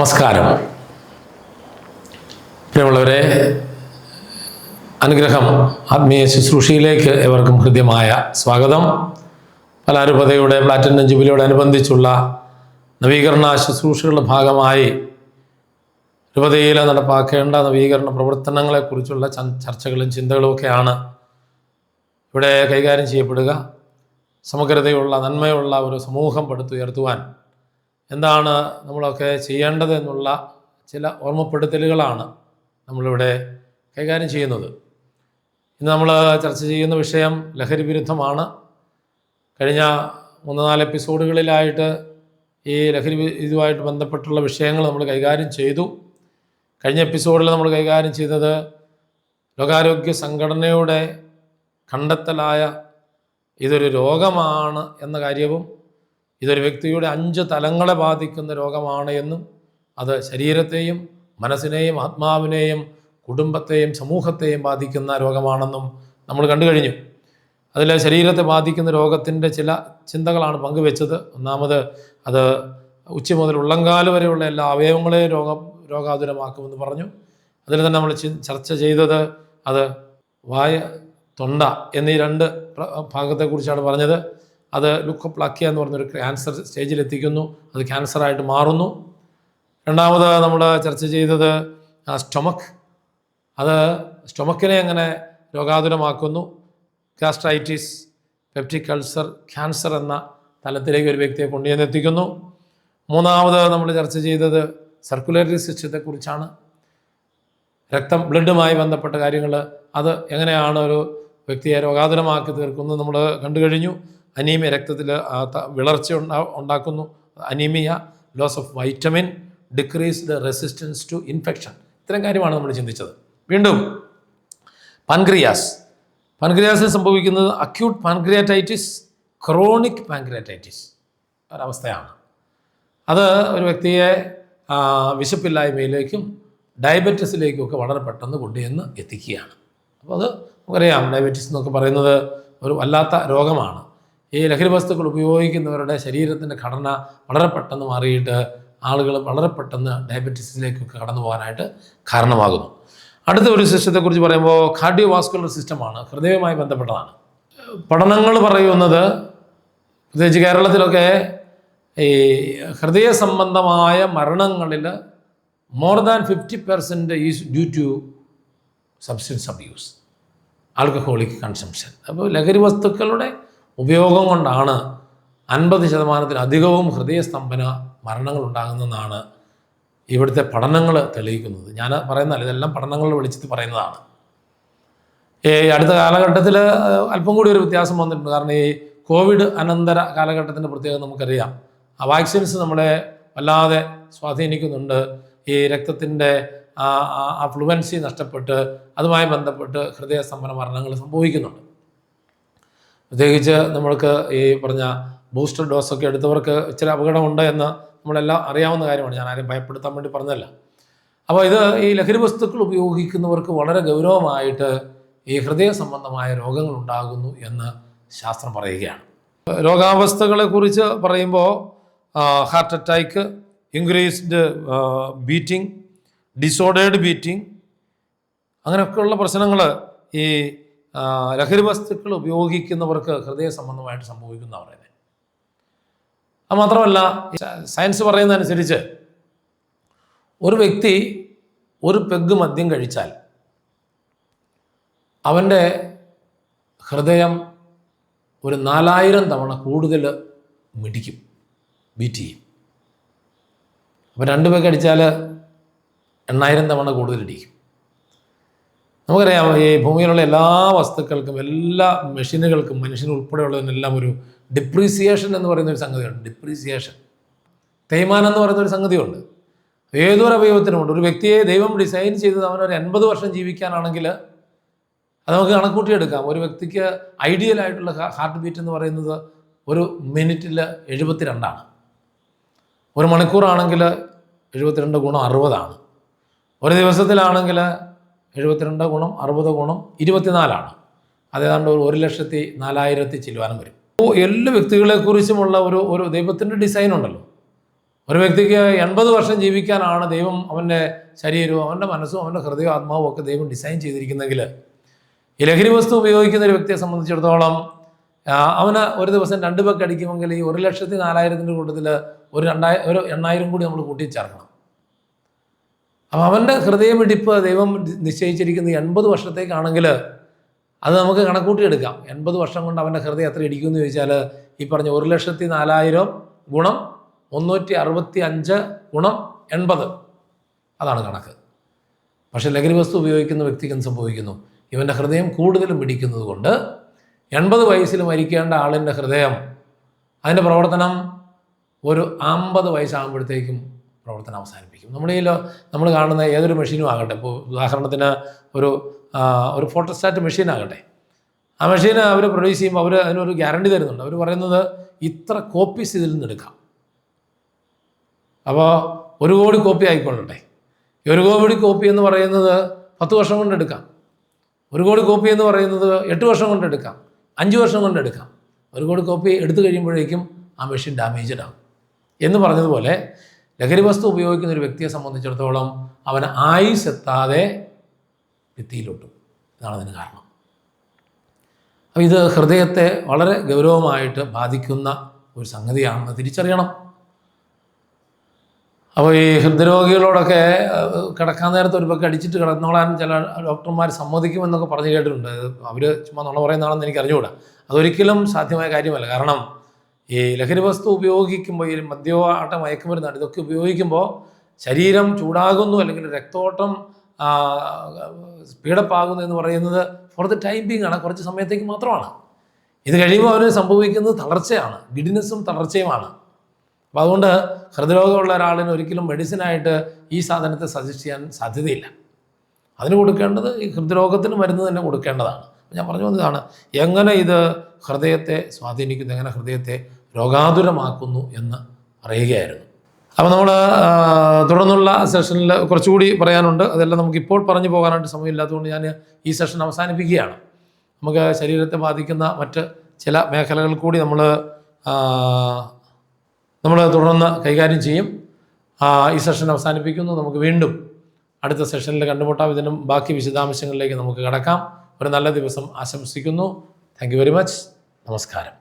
നമസ്കാരം. പ്രിയമുള്ളവരെ, അനുഗ്രഹം ആത്മീയ ശുശ്രൂഷയിലേക്ക് ഏവർക്കും ഹൃദ്യമായ സ്വാഗതം. പലാരൂപതയുടെ പ്ലാറ്റിനം ജൂബിലിയോടനുബന്ധിച്ചുള്ള നവീകരണ ശുശ്രൂഷകളുടെ ഭാഗമായി രൂപതയിൽ നടപ്പാക്കേണ്ട നവീകരണ പ്രവർത്തനങ്ങളെക്കുറിച്ചുള്ള ചർച്ചകളും ചിന്തകളുമൊക്കെയാണ് ഇവിടെ കൈകാര്യം ചെയ്യപ്പെടുക. സമഗ്രതയുള്ള നന്മയുള്ള ഒരു സമൂഹം പടുത്തുയർത്തുവാൻ എന്താണ് നമ്മളൊക്കെ ചെയ്യേണ്ടത് എന്നുള്ള ചില ഓർമ്മപ്പെടുത്തലുകളാണ് നമ്മളിവിടെ കൈകാര്യം ചെയ്യുന്നത്. ഇന്ന് നമ്മൾ ചർച്ച ചെയ്യുന്ന വിഷയം ലഹരി വിരുദ്ധമാണ്. കഴിഞ്ഞ 3-4 എപ്പിസോഡുകളിലായിട്ട് ഈ ലഹരി ഇതുമായിട്ട് ബന്ധപ്പെട്ടുള്ള വിഷയങ്ങൾ നമ്മൾ കൈകാര്യം ചെയ്തു. കഴിഞ്ഞ എപ്പിസോഡിൽ നമ്മൾ കൈകാര്യം ചെയ്തത് ലോകാരോഗ്യ സംഘടനയുടെ കണ്ടെത്തലായ ഇതൊരു രോഗമാണ് എന്ന കാര്യവും ഇതൊരു വ്യക്തിയുടെ 5 തലങ്ങളെ ബാധിക്കുന്ന രോഗമാണ് എന്നും അത് ശരീരത്തെയും മനസ്സിനെയും ആത്മാവിനെയും കുടുംബത്തെയും സമൂഹത്തെയും ബാധിക്കുന്ന രോഗമാണെന്നും നമ്മൾ കണ്ടു കഴിഞ്ഞു. അതിൽ ശരീരത്തെ ബാധിക്കുന്ന രോഗത്തിൻ്റെ ചില ചിന്തകളാണ് പങ്കുവെച്ചത്. ഒന്നാമത് അത് ഉച്ച മുതൽ ഉള്ളങ്കാല് വരെയുള്ള എല്ലാ അവയവങ്ങളെയും രോഗാതുരമാക്കുമെന്ന് പറഞ്ഞു. അതിൽ തന്നെ നമ്മൾ ചർച്ച ചെയ്തത് അത് വായ, തൊണ്ട എന്നീ 2 ഭാഗത്തെക്കുറിച്ചാണ് പറഞ്ഞത്. അത് ലുക്കോപ്ലാക്കിയ എന്ന് പറഞ്ഞൊരു ക്യാൻസർ സ്റ്റേജിലെത്തിക്കുന്നു, അത് ക്യാൻസറായിട്ട് മാറുന്നു. രണ്ടാമത് നമ്മൾ ചർച്ച ചെയ്തത് സ്റ്റൊമക്ക്, അത് സ്റ്റൊമക്കിനെ എങ്ങനെ രോഗാതുരമാക്കുന്നു, ഗാസ്ട്രൈറ്റിസ്, പെപ്റ്റിക് അൾസർ, ക്യാൻസർ എന്ന തലത്തിലേക്ക് ഒരു വ്യക്തിയെ കൊണ്ടുചെന്നെത്തിക്കുന്നു. മൂന്നാമത് നമ്മൾ ചർച്ച ചെയ്തത് സർക്കുലേറ്ററി സിസ്റ്റത്തെക്കുറിച്ചാണ്. രക്തം, ബ്ലഡുമായി ബന്ധപ്പെട്ട കാര്യങ്ങൾ, അത് എങ്ങനെയാണ് ഒരു വ്യക്തിയെ രോഗാതുരമാക്കി തീർക്കുന്നത് നമ്മൾ കണ്ടു കഴിഞ്ഞു. അനീമിയ, രക്തത്തിൽ വിളർച്ച ഉണ്ടാക്കുന്നു, anaemia, loss of vitamin, decreased resistance to infection, ഇത്തരം കാര്യമാണ് നമ്മൾ ചിന്തിച്ചത്. വീണ്ടും പാൻക്രിയാസിൽ സംഭവിക്കുന്നത് അക്യൂട്ട് പാൻക്രിയാറ്റൈറ്റിസ്, ക്രോണിക് പാൻക്രിയാറ്റൈറ്റിസ് ഒരവസ്ഥയാണ്. അത് ഒരു വ്യക്തിയെ വിശപ്പില്ലായ്മയിലേക്കും ഡയബറ്റീസിലേക്കും ഒക്കെ വളരെ പെട്ടെന്ന് കൊണ്ടുചെന്ന് എത്തിക്കുകയാണ്. അപ്പോൾ അത് നമുക്കറിയാം, ഡയബറ്റീസ് എന്നൊക്കെ പറയുന്നത് ഒരു വല്ലാത്ത രോഗമാണ്. ഈ ലഹരി വസ്തുക്കൾ ഉപയോഗിക്കുന്നവരുടെ ശരീരത്തിൻ്റെ ഘടന വളരെ പെട്ടെന്ന് മാറിയിട്ട് ആളുകൾ വളരെ പെട്ടെന്ന് ഡയബറ്റീസിലേക്കൊക്കെ കടന്നു പോകാനായിട്ട് കാരണമാകുന്നു. അടുത്ത ഒരു സിസ്റ്റത്തെക്കുറിച്ച് പറയുമ്പോൾ കാർഡിയോ വാസ്കുലർ സിസ്റ്റമാണ്, ഹൃദയവുമായി ബന്ധപ്പെട്ടതാണ്. പഠനങ്ങൾ പറയുന്നത് പ്രത്യേകിച്ച് കേരളത്തിലൊക്കെ ഈ ഹൃദയ സംബന്ധമായ മരണങ്ങളിൽ more than 50% is due to substance abuse, alcoholic consumption. അപ്പോൾ ലഹരി വസ്തുക്കളുടെ ഉപയോഗം കൊണ്ടാണ് 50%-അധികവും ഹൃദയസ്തംഭന മരണങ്ങൾ ഉണ്ടാകുന്നതെന്നാണ് ഇവിടുത്തെ പഠനങ്ങൾ തെളിയിക്കുന്നത്. ഞാൻ പറയുന്നതല്ല, ഇതെല്ലാം പഠനങ്ങളുടെ വെളിച്ചത്തിൽ പറയുന്നതാണ്. അടുത്ത കാലഘട്ടത്തിൽ അല്പം കൂടി ഒരു വ്യത്യാസം വന്നിട്ടുണ്ട്. കാരണം ഈ കോവിഡ് അനന്തര കാലഘട്ടത്തിൻ്റെ പ്രത്യേകത നമുക്കറിയാം. ആ വാക്സിൻസ് നമ്മളെ വല്ലാതെ സ്വാധീനിക്കുന്നുണ്ട്. ഈ രക്തത്തിൻ്റെ ആ ഫ്ലുവൻസി നഷ്ടപ്പെട്ട് അതുമായി ബന്ധപ്പെട്ട് ഹൃദയസ്തംഭന മരണങ്ങൾ സംഭവിക്കുന്നുണ്ട്. പ്രത്യേകിച്ച് നമ്മൾക്ക് ഈ പറഞ്ഞ ബൂസ്റ്റർ ഡോസൊക്കെ എടുത്തവർക്ക് ഇച്ചിരി അപകടമുണ്ട് എന്ന് നമ്മളെല്ലാം അറിയാവുന്ന കാര്യമാണ്. ഞാൻ ആരെയും ഭയപ്പെടുത്താൻ വേണ്ടി പറഞ്ഞതല്ല. അപ്പോൾ ഇത് ഈ ലഹരി വസ്തുക്കൾ ഉപയോഗിക്കുന്നവർക്ക് വളരെ ഗൗരവമായിട്ട് ഈ ഹൃദയ സംബന്ധമായ രോഗങ്ങൾ ഉണ്ടാകുന്നു എന്ന് ശാസ്ത്രം പറയുകയാണ്. രോഗാവസ്ഥകളെക്കുറിച്ച് പറയുമ്പോൾ heart attack, increased beating, disordered beating, അങ്ങനെയൊക്കെയുള്ള പ്രശ്നങ്ങൾ ഈ ലഹരി വസ്തുക്കൾ ഉപയോഗിക്കുന്നവർക്ക് ഹൃദയ സംബന്ധമായിട്ട് സംഭവിക്കുന്ന പറയുന്നത്. അത് മാത്രമല്ല, സയൻസ് പറയുന്നതനുസരിച്ച് ഒരു വ്യക്തി ഒരു പെഗ് മദ്യം കഴിച്ചാൽ അവൻ്റെ ഹൃദയം ഒരു 4000 തവണ കൂടുതൽ മിടിക്കും, ബീറ്റ് ചെയ്യും. അപ്പോൾ 2 പെഗ് അടിച്ചാൽ 8000 തവണ കൂടുതൽ ഇടിക്കും. നമുക്കറിയാം, ഈ ഭൂമിയിലുള്ള എല്ലാ വസ്തുക്കൾക്കും, എല്ലാ മെഷീനുകൾക്കും, മനുഷ്യനുൾപ്പെടെയുള്ളതിനെല്ലാം ഒരു ഡിപ്രീസിയേഷൻ എന്ന് പറയുന്നൊരു സംഗതിയുണ്ട്. ഡിപ്രീസിയേഷൻ, തേയ്മാനം എന്ന് പറയുന്നൊരു സംഗതിയുണ്ട്. ഏതൊരു അവയവത്തിനുമുണ്ട്. ഒരു വ്യക്തിയെ ദൈവം ഡിസൈൻ ചെയ്തത് അവനൊരു 80 വർഷം ജീവിക്കാനാണെങ്കിൽ അത് നമുക്ക് കണക്കൂട്ടിയെടുക്കാം. ഒരു വ്യക്തിക്ക് ഐഡിയലായിട്ടുള്ള ഹാർട്ട് ബീറ്റ് എന്ന് പറയുന്നത് ഒരു മിനിറ്റിൽ 72ആണ്. ഒരു മണിക്കൂറാണെങ്കിൽ 72 ഗുണം 60ആണ്. ഒരു ദിവസത്തിലാണെങ്കിൽ 72 ഗുണം 60 ഗുണം 24ആണ്. അതേതാണ്ട് 1,04,000 ചില്ലുവാനും വരും. അപ്പോൾ എല്ലാ വ്യക്തികളെക്കുറിച്ചുമുള്ള ഒരു ദൈവത്തിൻ്റെ ഡിസൈൻ ഉണ്ടല്ലോ. ഒരു വ്യക്തിക്ക് 80 വർഷം ജീവിക്കാനാണ് ദൈവം അവൻ്റെ ശരീരവും അവൻ്റെ മനസ്സും അവൻ്റെ ഹൃദയവും ആത്മാവും ഒക്കെ ദൈവം ഡിസൈൻ ചെയ്തിരിക്കുന്നെങ്കിൽ ഈ ലഹരി വസ്തു ഉപയോഗിക്കുന്ന ഒരു വ്യക്തിയെ സംബന്ധിച്ചിടത്തോളം അവന് ഒരു ദിവസം 2 പെഗ് അടിക്കുമെങ്കിൽ ഈ 1,04,000 കൂട്ടത്തിൽ ഒരു 8,000 കൂടി നമ്മൾ കൂട്ടിച്ചേർക്കണം. അപ്പം അവൻ്റെ ഹൃദയമിടിപ്പ് ദൈവം നിശ്ചയിച്ചിരിക്കുന്നത് 80 വർഷത്തേക്കാണെങ്കിൽ അത് നമുക്ക് കണക്കൂട്ടിയെടുക്കാം. 80 വർഷം കൊണ്ട് അവൻ്റെ ഹൃദയം എത്ര ഇടിക്കുമെന്ന് ചോദിച്ചാൽ ഈ പറഞ്ഞ 1,04,000 ഗുണം 365 ഗുണം 80 അതാണ് കണക്ക്. പക്ഷേ ലഹരി വസ്തു ഉപയോഗിക്കുന്ന വ്യക്തിക്ക് എന്ത് സംഭവിക്കുന്നു? ഇവൻ്റെ ഹൃദയം കൂടുതലും പിടിക്കുന്നത് കൊണ്ട് 80 വയസ്സിൽ മരിക്കേണ്ട ആളിൻ്റെ ഹൃദയം അതിൻ്റെ പ്രവർത്തനം ഒരു 50 വയസ്സാകുമ്പോഴത്തേക്കും പ്രവർത്തനം അവസാനിപ്പിക്കും. നമ്മൾ കാണുന്ന ഏതൊരു മെഷീനും ആകട്ടെ, ഇപ്പോൾ ഉദാഹരണത്തിന് ഒരു ഫോട്ടോസ്റ്റാറ്റ് മെഷീൻ ആകട്ടെ, ആ മെഷീൻ അവർ പ്രൊഡ്യൂസ് ചെയ്യുമ്പോൾ അവർ അതിനൊരു ഗ്യാരണ്ടി തരുന്നുണ്ട്. അവർ പറയുന്നത് ഇത്ര കോപ്പീസ് ഇതിൽ നിന്ന് എടുക്കാം. അപ്പോൾ 1 കോടി കോപ്പി ആയിക്കൊള്ളട്ടെ. ഈ 1 കോടി കോപ്പി എന്ന് പറയുന്നത് 10 വർഷം കൊണ്ട് എടുക്കാം. 1 കോടി കോപ്പി എന്ന് പറയുന്നത് 8 വർഷം കൊണ്ട് എടുക്കാം, 5 വർഷം കൊണ്ട് എടുക്കാം. 1 കോടി കോപ്പി എടുത്തു കഴിയുമ്പോഴേക്കും ആ മെഷീൻ ഡാമേജ്ഡ് ആകും. എന്ന് പറഞ്ഞതുപോലെ ലഹരി വസ്തു ഉപയോഗിക്കുന്ന ഒരു വ്യക്തിയെ സംബന്ധിച്ചിടത്തോളം അവന് ആയുസ് എത്താതെ ഭിത്തിയിലോട്ടും. ഇതാണ് അതിന് കാരണം. അപ്പോൾ ഇത് ഹൃദയത്തെ വളരെ ഗൗരവമായിട്ട് ബാധിക്കുന്ന ഒരു സംഗതിയാണെന്ന് തിരിച്ചറിയണം. അപ്പോൾ ഈ ഹൃദ്രോഗികളോടൊക്കെ കിടക്കാൻ നേരത്തെ ഒരു പെഗ് അടിച്ചിട്ട് കിടന്നോളാൻ ചില ഡോക്ടർമാർ സമ്മതിക്കുമെന്നൊക്കെ പറഞ്ഞു കേട്ടിട്ടുണ്ട്. അവർ ചുമ്മാ നുണ പറയുന്നതാണെന്ന് എനിക്ക് അറിഞ്ഞുകൂടാ. അതൊരിക്കലും സാധ്യമായ കാര്യമല്ല. കാരണം ഈ ലഹരി വസ്തു ഉപയോഗിക്കുമ്പോൾ, ഈ മദ്യപാട്ട മയക്കുമരുന്നാണ് ഇതൊക്കെ ഉപയോഗിക്കുമ്പോൾ ശരീരം ചൂടാകുന്നു, അല്ലെങ്കിൽ രക്തോട്ടം സ്പീഡപ്പ് ആകുന്നു എന്ന് പറയുന്നത് ഫോർ ദ ടൈം ബീങ് ആണ്, കുറച്ച് സമയത്തേക്ക് മാത്രമാണ്. ഇത് കഴിയുമ്പോൾ അവന് സംഭവിക്കുന്നത് തളർച്ചയാണ്, ഗിഡിനെസ്സും തളർച്ചയുമാണ്. അപ്പോൾ അതുകൊണ്ട് ഹൃദ്രോഗമുള്ള ഒരാളിന് ഒരിക്കലും മെഡിസിനായിട്ട് ഈ സാധനത്തെ സജസ്റ്റ് ചെയ്യാൻ സാധ്യതയില്ല. അതിന് കൊടുക്കേണ്ടത് ഈ ഹൃദ്രോഗത്തിന് മരുന്ന് തന്നെ കൊടുക്കേണ്ടതാണ്. ഞാൻ പറഞ്ഞു വന്നതാണ് എങ്ങനെ ഇത് ഹൃദയത്തെ സ്വാധീനിക്കുന്നു, എങ്ങനെ ഹൃദയത്തെ രോഗാതുരമാക്കുന്നു എന്ന് പറയുകയായിരുന്നു. അപ്പോൾ നമ്മൾ തുടർന്നുള്ള സെഷനിൽ കുറച്ചുകൂടി പറയാനുണ്ട്. അതെല്ലാം നമുക്കിപ്പോൾ പറഞ്ഞു പോകാനായിട്ട് സമയമില്ലാത്തതുകൊണ്ട് ഞാൻ ഈ സെഷൻ അവസാനിപ്പിക്കുകയാണ്. നമുക്ക് ശരീരത്തെ ബാധിക്കുന്ന മറ്റ് ചില മേഖലകൾ കൂടി നമ്മൾ തുടർന്ന് കൈകാര്യം ചെയ്യും. ഈ സെഷൻ അവസാനിപ്പിക്കുന്നു. നമുക്ക് വീണ്ടും അടുത്ത സെഷനിൽ കണ്ടുമുട്ടാം. ഇതിനും ബാക്കി വിശദാംശങ്ങളിലേക്ക് നമുക്ക് കടക്കാം. ഒരു നല്ല ദിവസം ആശംസിക്കുന്നു. Thank you very much. നമസ്കാരം.